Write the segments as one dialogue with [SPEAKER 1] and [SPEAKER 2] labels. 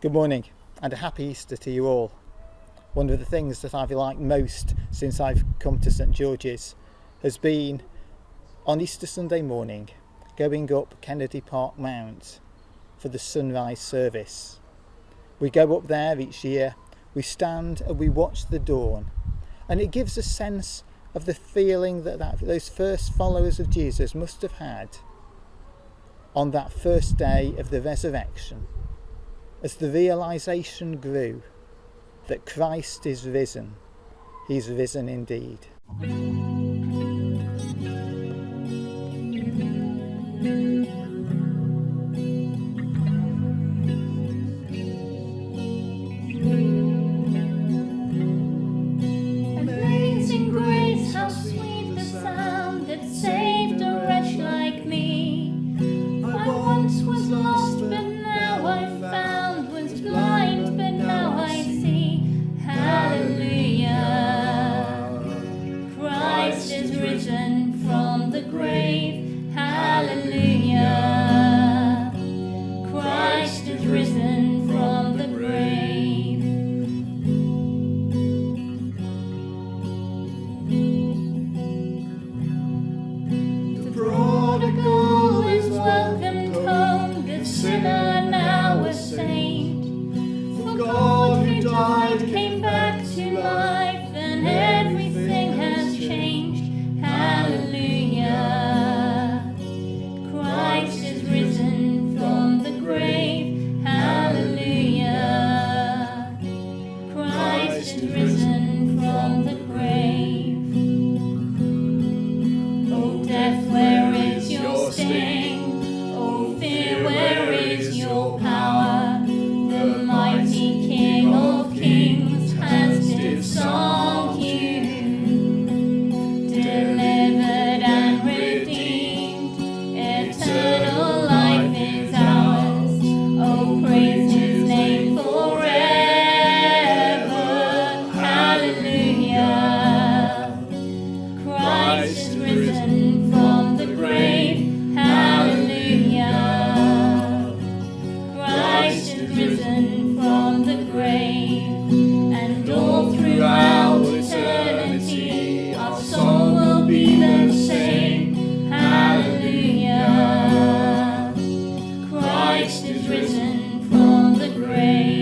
[SPEAKER 1] Good morning and a happy Easter to you all. One of the things that I've liked most since I've come to St George's has been on Easter Sunday morning going up Kennedy Park Mount for the sunrise service. We go up there each year, we stand and we watch the dawn, and it gives a sense of the feeling that those first followers of Jesus must have had on that first day of the resurrection, as the realisation grew that Christ is risen. He's risen indeed.
[SPEAKER 2] Amazing grace, how sweet the sound that saved a wretch like me. I once was lost, but now I'm found, was blind, but now I see. Hallelujah. Christ is risen from the grave. Hallelujah. Christ is risen from the grave. The prodigal is welcomed home, the sinner now a saint. For God who died came back to life, and everything has changed. Hallelujah. Christ is risen from the grave. Hallelujah. Christ is risen from the grave. O death, where is your sting? O fear, where is your power? The mighty King of Kings has disarmed you, delivered and redeemed. Eternal life is ours. Oh, praise His name forever. Hallelujah. Christ is risen from the grave. Hallelujah. Christ is risen from the grave. And all throughout eternity, our song will be the same. Hallelujah. Christ is risen from the grave.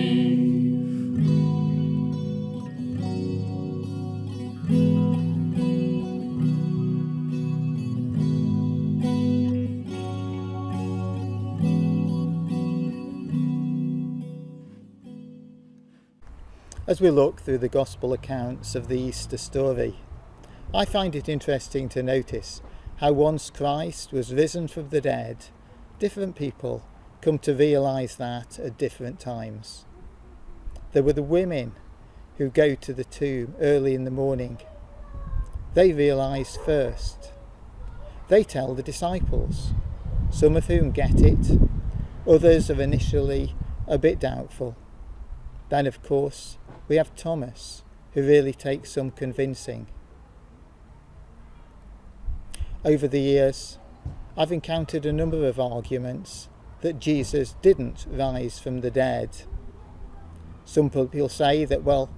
[SPEAKER 1] As we look through the Gospel accounts of the Easter story, I find it interesting to notice how once Christ was risen from the dead, different people come to realise that at different times. There were the women who go to the tomb early in the morning. They realise first. They tell the disciples, some of whom get it, others are initially a bit doubtful. Then, of course, we have Thomas, who really takes some convincing. Over the years, I've encountered a number of arguments that Jesus didn't rise from the dead. Some people say that, well,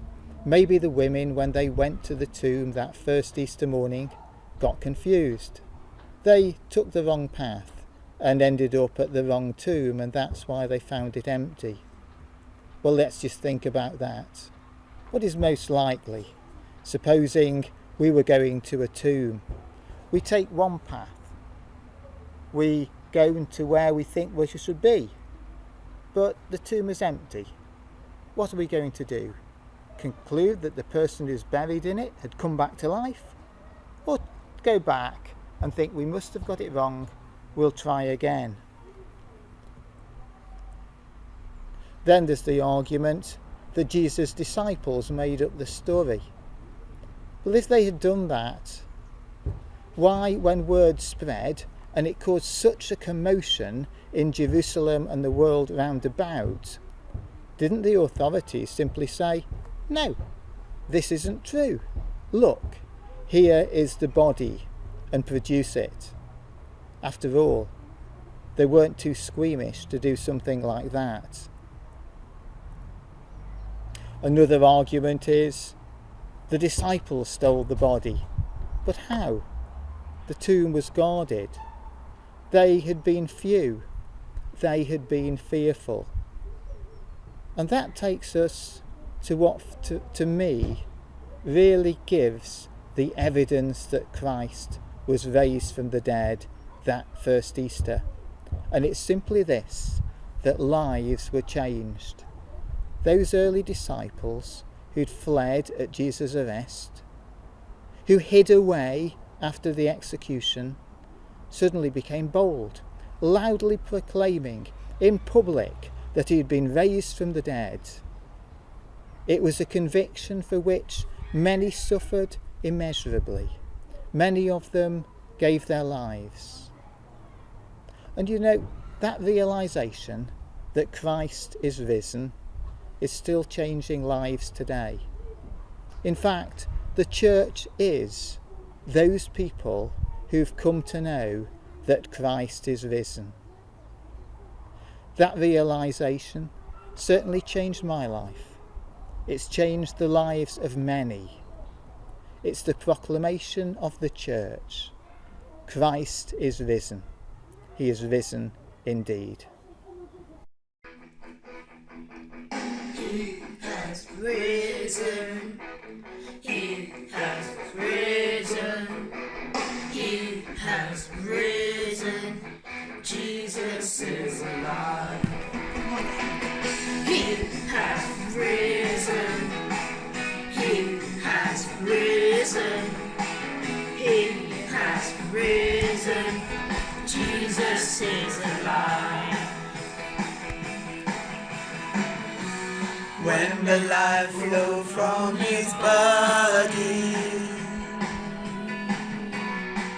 [SPEAKER 1] maybe the women, when they went to the tomb that first Easter morning, got confused. They took the wrong path and ended up at the wrong tomb, and that's why they found it empty. Well, let's just think about that. What is most likely? Supposing we were going to a tomb. We take one path. We go to where we think we should be. But the tomb is empty. What are we going to do? Conclude that the person who's buried in it had come back to life? Or go back and think we must have got it wrong, we'll try again? Then there's the argument that Jesus' disciples made up the story. Well, if they had done that, why, when word spread and it caused such a commotion in Jerusalem and the world round about, didn't the authorities simply say, no, this isn't true. Look, here is the body, and produce it? After all, they weren't too squeamish to do something like that. Another argument is the disciples stole the body. But how? The tomb was guarded. They had been few. They had been fearful. And that takes us to what, to me, really gives the evidence that Christ was raised from the dead that first Easter. And it's simply this, that lives were changed. Those early disciples who'd fled at Jesus' arrest, who hid away after the execution, suddenly became bold, loudly proclaiming in public that he had been raised from the dead. It was a conviction for which many suffered immeasurably. Many of them gave their lives. And you know, that realisation that Christ is risen is still changing lives today. In fact, the church is those people who've come to know that Christ is risen. That realisation certainly changed my life. It's changed the lives of many. It's the proclamation of the church. Christ is risen. He is risen indeed.
[SPEAKER 3] He has risen. He has risen. He has risen. Jesus is alive. He has risen. He has risen. He has risen. Jesus is alive. When the life flowed from his body,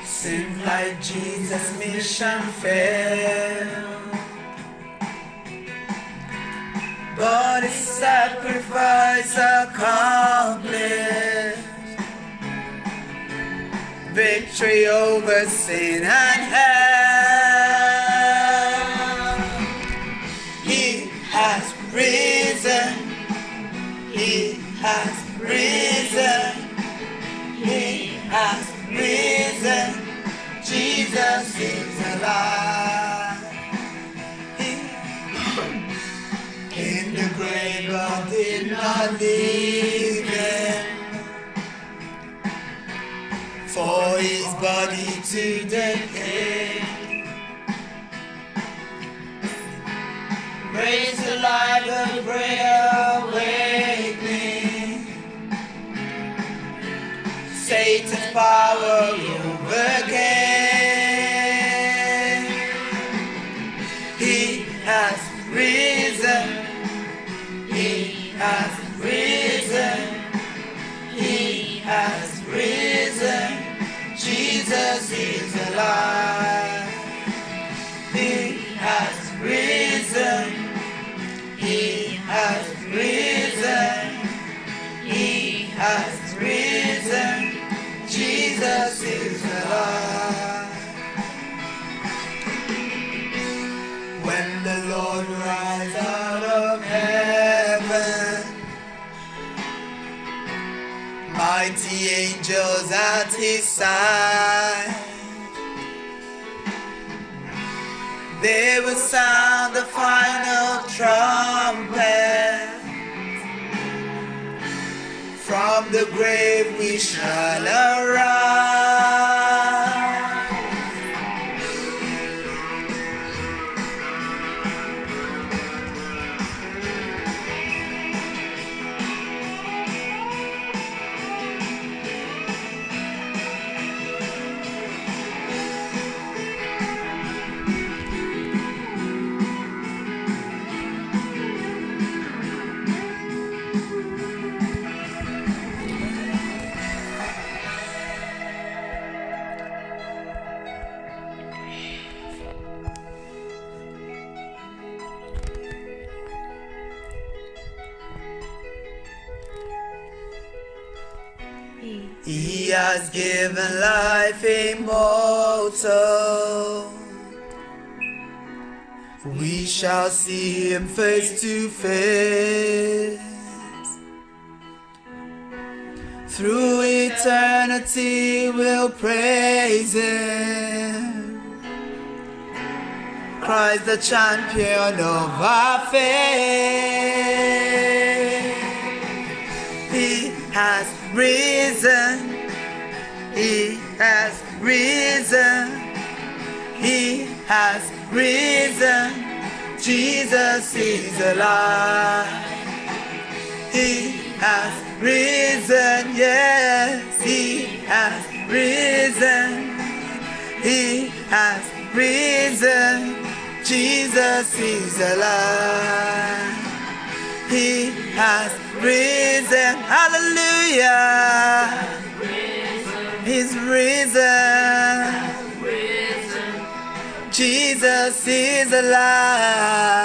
[SPEAKER 3] seemed like Jesus' mission failed. But his sacrifice accomplished victory over sin and hell. He has risen. He has risen. He has risen. Jesus is alive. In the grave, God did not leave him, for his body to decay. Raised alive, a great awakening. Satan's power overcame. He has risen. He has risen. He has risen. Jesus is alive. He has risen. He has risen. He has risen. Jesus is alive. When the Lord rides out of heaven, mighty angels at his side, they will sound the final trumpet. From the grave we shall arise. He has given life immortal. We shall see him face to face. through eternity we'll praise Him. Christ the champion of our faith. He has risen. He has risen. He has risen. Jesus is alive. He has risen. Yes, He has risen. He has risen. Jesus is alive. He has risen. Hallelujah. He's risen. Jesus is alive.